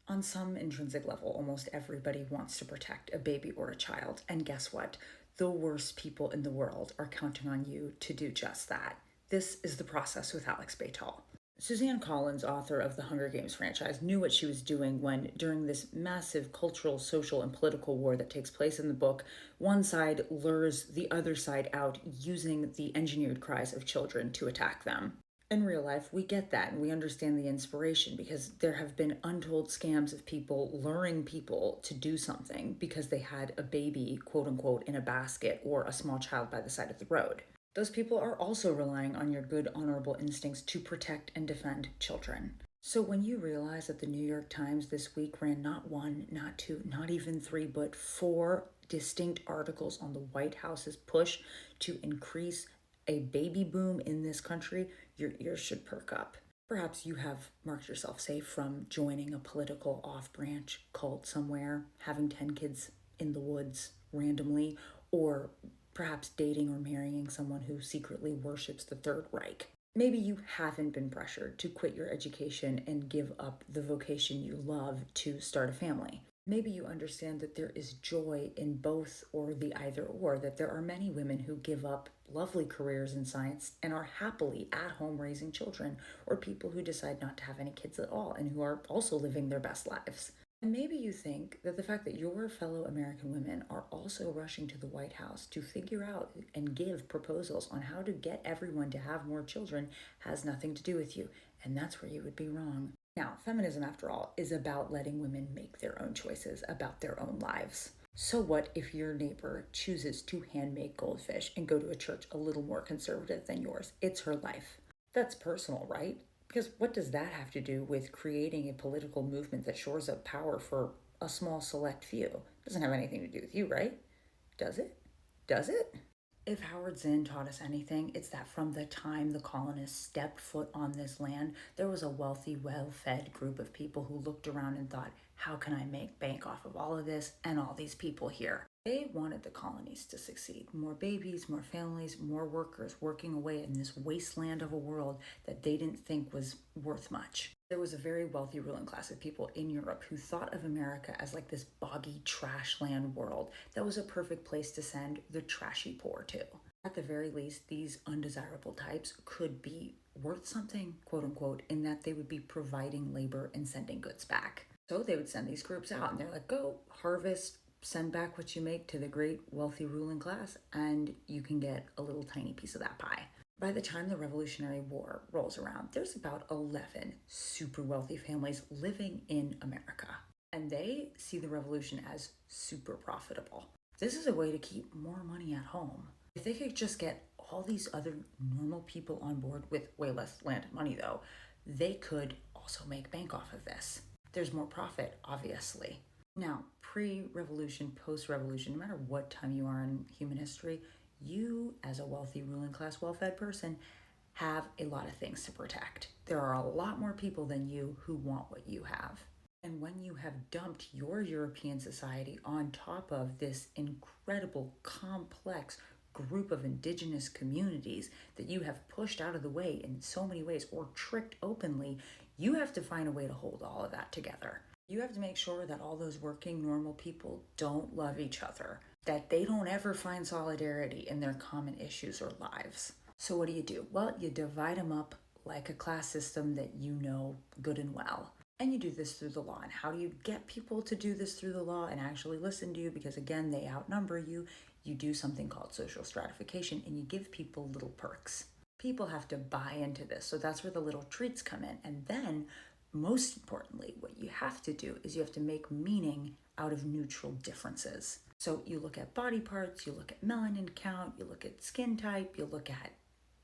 On some intrinsic level, almost everybody wants to protect a baby or a child. And guess what? The worst people in the world are counting on you to do just that. This is The Process with Alex Beightol. Suzanne Collins, author of the Hunger Games franchise, knew what she was doing when, during this massive cultural, social, and political war that takes place in the book, one side lures the other side out using the engineered cries of children to attack them. In real life, we get that and we understand the inspiration because there have been untold scams of people luring people to do something because they had a baby, quote unquote, in a basket or a small child by the side of the road. Those people are also relying on your good, honorable instincts to protect and defend children. So when you realize that the New York Times this week ran not one, not two, not even three, but four distinct articles on the White House's push to increase a baby boom in this country, your ears should perk up. Perhaps you have marked yourself safe from joining a political off-branch cult somewhere, having 10 kids in the woods randomly, or perhaps dating or marrying someone who secretly worships the Third Reich. Maybe you haven't been pressured to quit your education and give up the vocation you love to start a family. Maybe you understand that there is joy in both or the either or, that there are many women who give up lovely careers in science and are happily at home raising children, or people who decide not to have any kids at all and who are also living their best lives. And maybe you think that the fact that your fellow American women are also rushing to the White House to figure out and give proposals on how to get everyone to have more children has nothing to do with you. And that's where you would be wrong. Now, feminism, after all, is about letting women make their own choices about their own lives. So what if your neighbor chooses to hand make goldfish and go to a church a little more conservative than yours? It's her life. That's personal, right? Because what does that have to do with creating a political movement that shores up power for a small select few? It doesn't have anything to do with you, right? Does it? Does it? If Howard Zinn taught us anything, it's that from the time the colonists stepped foot on this land, there was a wealthy, well-fed group of people who looked around and thought, how can I make bank off of all of this and all these people here? They wanted the colonies to succeed. More babies, more families, more workers working away in this wasteland of a world that they didn't think was worth much. There was a very wealthy ruling class of people in Europe who thought of America as like this boggy trash land world that was a perfect place to send the trashy poor to. At the very least, these undesirable types could be worth something, quote unquote, in that they would be providing labor and sending goods back. So they would send these groups out and they're like, go harvest, send back what you make to the great wealthy ruling class, and you can get a little tiny piece of that pie. By the time the Revolutionary War rolls around, there's about 11 super wealthy families living in America, and they see the revolution as super profitable. This is a way to keep more money at home. If they could just get all these other normal people on board with way less land and money, though, they could also make bank off of this. There's more profit, obviously. Now, pre-revolution, post-revolution, no matter what time you are in human history, you, as a wealthy, ruling class, well-fed person, have a lot of things to protect. There are a lot more people than you who want what you have. And when you have dumped your European society on top of this incredible, complex group of indigenous communities that you have pushed out of the way in so many ways or tricked openly, you have to find a way to hold all of that together. You have to make sure that all those working normal people don't love each other, that they don't ever find solidarity in their common issues or lives. So what do? Well, you divide them up like a class system that you know good and well. And you do this through the law. And how do you get people to do this through the law and actually listen to you? Because again, they outnumber you. You do something called social stratification and you give people little perks. People have to buy into this. So that's where the little treats come in. And then most importantly, what you have to do is you have to make meaning out of neutral differences. So you look at body parts, you look at melanin count, you look at skin type, you look at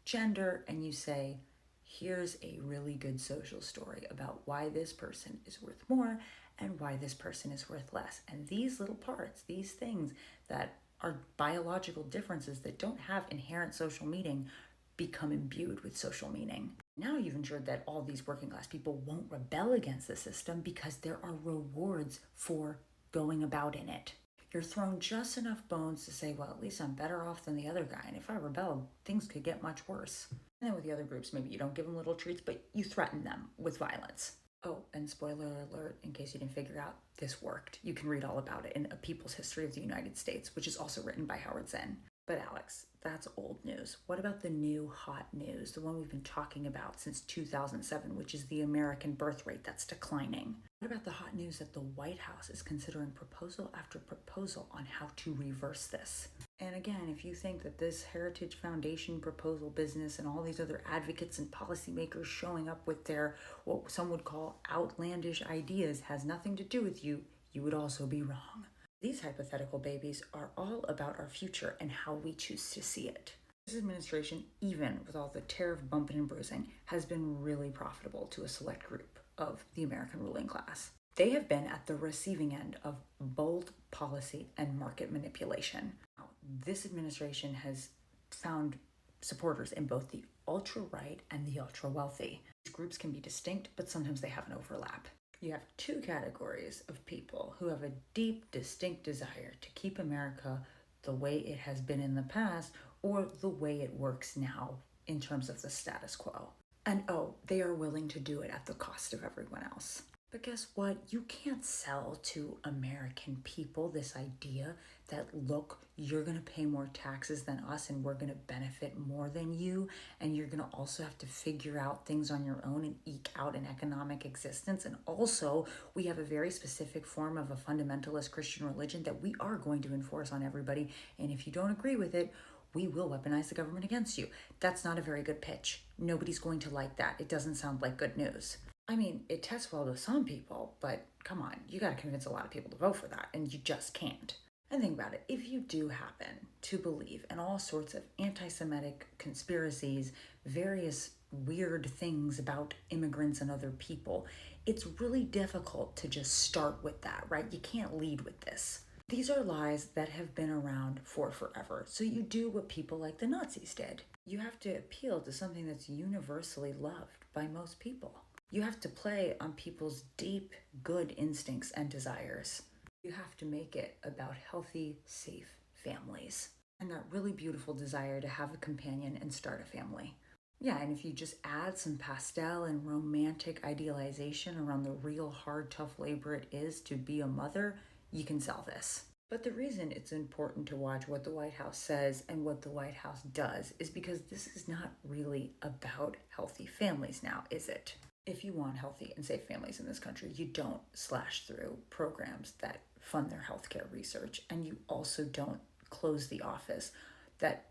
gender, and you say, here's a really good social story about why this person is worth more and why this person is worth less. And these little parts, these things that are biological differences that don't have inherent social meaning become imbued with social meaning. Now you've ensured that all these working class people won't rebel against the system because there are rewards for going about in it. You're thrown just enough bones to say, well, at least I'm better off than the other guy. And if I rebel, things could get much worse. And then with the other groups, maybe you don't give them little treats, but you threaten them with violence. Oh, and spoiler alert, in case you didn't figure out, this worked. You can read all about it in A People's History of the United States, which is also written by Howard Zinn. But Alex, that's old news. What about the new hot news, the one we've been talking about since 2007, which is the American birth rate that's declining? What about the hot news that the White House is considering proposal after proposal on how to reverse this? And again, if you think that this Heritage Foundation proposal business and all these other advocates and policymakers showing up with their, what some would call outlandish ideas, has nothing to do with you, you would also be wrong. These hypothetical babies are all about our future and how we choose to see it. This administration, even with all the tariff bumping and bruising, has been really profitable to a select group of the American ruling class. They have been at the receiving end of bold policy and market manipulation. Now, this administration has found supporters in both the ultra-right and the ultra-wealthy. These groups can be distinct, but sometimes they have an overlap. You have two categories of people who have a deep, distinct desire to keep America the way it has been in the past or the way it works now in terms of the status quo. And they are willing to do it at the cost of everyone else. But guess what? You can't sell to American people this idea that, look, you're going to pay more taxes than us and we're going to benefit more than you. And you're going to also have to figure out things on your own and eke out an economic existence. And also, we have a very specific form of a fundamentalist Christian religion that we are going to enforce on everybody. And if you don't agree with it, we will weaponize the government against you. That's not a very good pitch. Nobody's going to like that. It doesn't sound like good news. I mean, it tests well with some people, but come on, you got to convince a lot of people to vote for that, and you just can't. And think about it, if you do happen to believe in all sorts of anti-Semitic conspiracies, various weird things about immigrants and other people, it's really difficult to just start with that, right? You can't lead with this. These are lies that have been around for forever, so you do what people like the Nazis did. You have to appeal to something that's universally loved by most people. You have to play on people's deep, good instincts and desires. You have to make it about healthy, safe families and that really beautiful desire to have a companion and start a family. Yeah, and if you just add some pastel and romantic idealization around the real hard, tough labor it is to be a mother, you can sell this. But the reason it's important to watch what the White House says and what the White House does is because this is not really about healthy families now, is it? If you want healthy and safe families in this country, you don't slash through programs that fund their healthcare research, and you also don't close the office that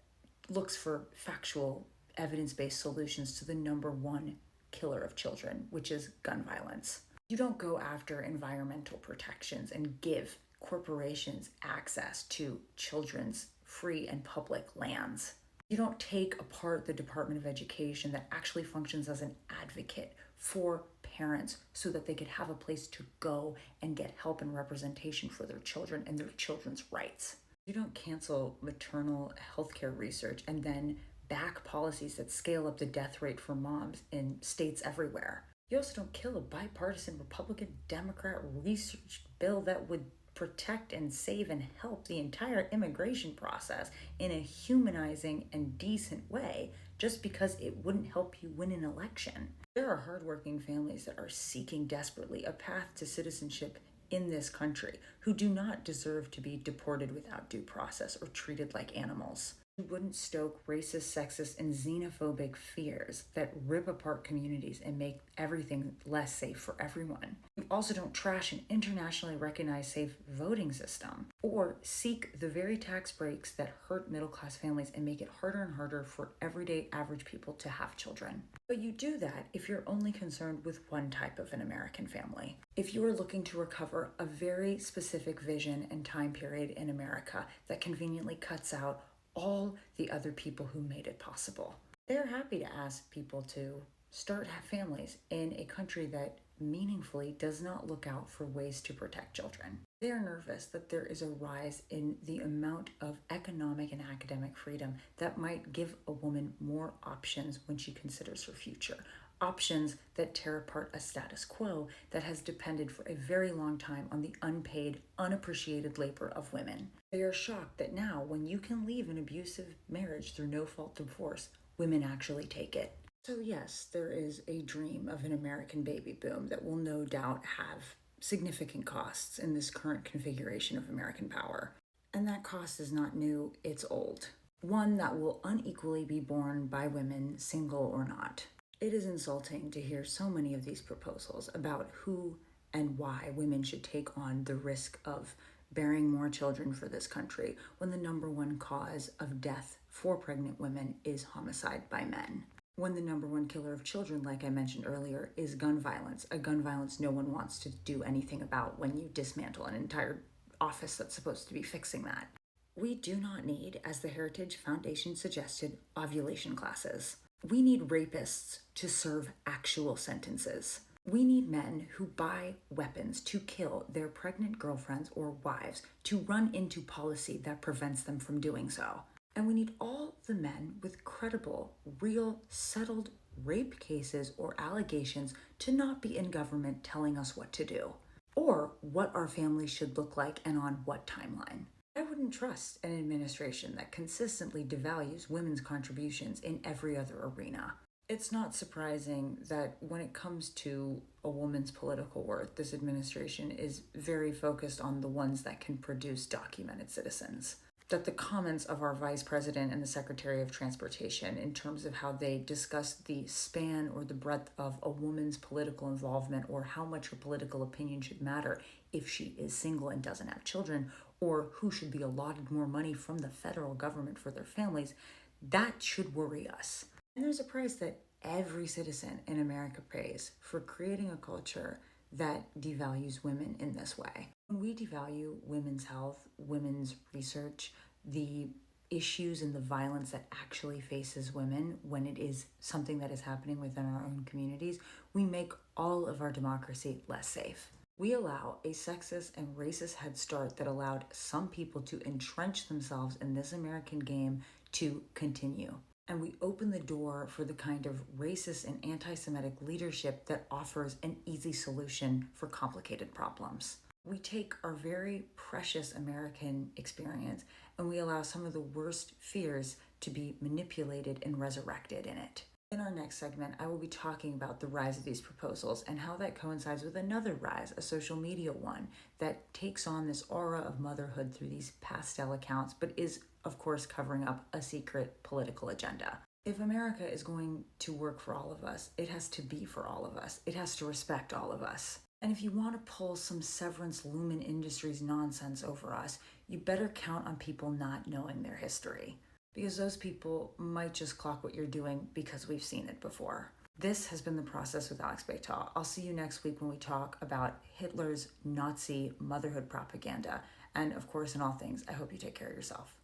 looks for factual, evidence-based solutions to the number one killer of children, which is gun violence. You don't go after environmental protections and give corporations access to children's free and public lands. You don't take apart the Department of Education that actually functions as an advocate for parents so that they could have a place to go and get help and representation for their children and their children's rights. You don't cancel maternal healthcare research and then back policies that scale up the death rate for moms in states everywhere. You also don't kill a bipartisan Republican-Democrat research bill that would protect and save and help the entire immigration process in a humanizing and decent way just because it wouldn't help you win an election. There are hardworking families that are seeking desperately a path to citizenship in this country who do not deserve to be deported without due process or treated like animals. You wouldn't stoke racist, sexist, and xenophobic fears that rip apart communities and make everything less safe for everyone. You also don't trash an internationally recognized safe voting system or seek the very tax breaks that hurt middle-class families and make it harder and harder for everyday average people to have children. But you do that if you're only concerned with one type of an American family. If you are looking to recover a very specific vision and time period in America that conveniently cuts out all the other people who made it possible. They're happy to ask people to start families in a country that meaningfully does not look out for ways to protect children. They are nervous that there is a rise in the amount of economic and academic freedom that might give a woman more options when she considers her future. Options that tear apart a status quo that has depended for a very long time on the unpaid, unappreciated labor of women. They are shocked that now, when you can leave an abusive marriage through no-fault divorce, women actually take it. So, yes, there is a dream of an American baby boom that will no doubt have significant costs in this current configuration of American power. And that cost is not new, it's old. One that will unequally be borne by women, single or not. It is insulting to hear so many of these proposals about who and why women should take on the risk of bearing more children for this country when the number one cause of death for pregnant women is homicide by men. When the number one killer of children, like I mentioned earlier, is gun violence, a gun violence no one wants to do anything about when you dismantle an entire office that's supposed to be fixing that. We do not need, as the Heritage Foundation suggested, ovulation classes. We need rapists to serve actual sentences. We need men who buy weapons to kill their pregnant girlfriends or wives to run into policy that prevents them from doing so. And we need all the men with credible, real, settled rape cases or allegations to not be in government telling us what to do or what our families should look like and on what timeline. I wouldn't trust an administration that consistently devalues women's contributions in every other arena. It's not surprising that when it comes to a woman's political worth, this administration is very focused on the ones that can produce documented citizens. That the comments of our vice president and the secretary of transportation in terms of how they discuss the span or the breadth of a woman's political involvement or how much her political opinion should matter if she is single and doesn't have children, or who should be allotted more money from the federal government for their families, that should worry us. And there's a price that every citizen in America pays for creating a culture that devalues women in this way. When we devalue women's health, women's research, the issues and the violence that actually faces women when it is something that is happening within our own communities, we make all of our democracy less safe. We allow a sexist and racist head start that allowed some people to entrench themselves in this American game to continue. And we open the door for the kind of racist and anti-Semitic leadership that offers an easy solution for complicated problems. We take our very precious American experience and we allow some of the worst fears to be manipulated and resurrected in it. In our next segment, I will be talking about the rise of these proposals and how that coincides with another rise, a social media one, that takes on this aura of motherhood through these pastel accounts, but is, of course, covering up a secret political agenda. If America is going to work for all of us, it has to be for all of us. It has to respect all of us. And if you want to pull some Severance Lumen Industries nonsense over us, you better count on people not knowing their history, because those people might just clock what you're doing because we've seen it before. This has been The Process with Alex Beightol. I'll see you next week when we talk about Hitler's Nazi motherhood propaganda. And of course, in all things, I hope you take care of yourself.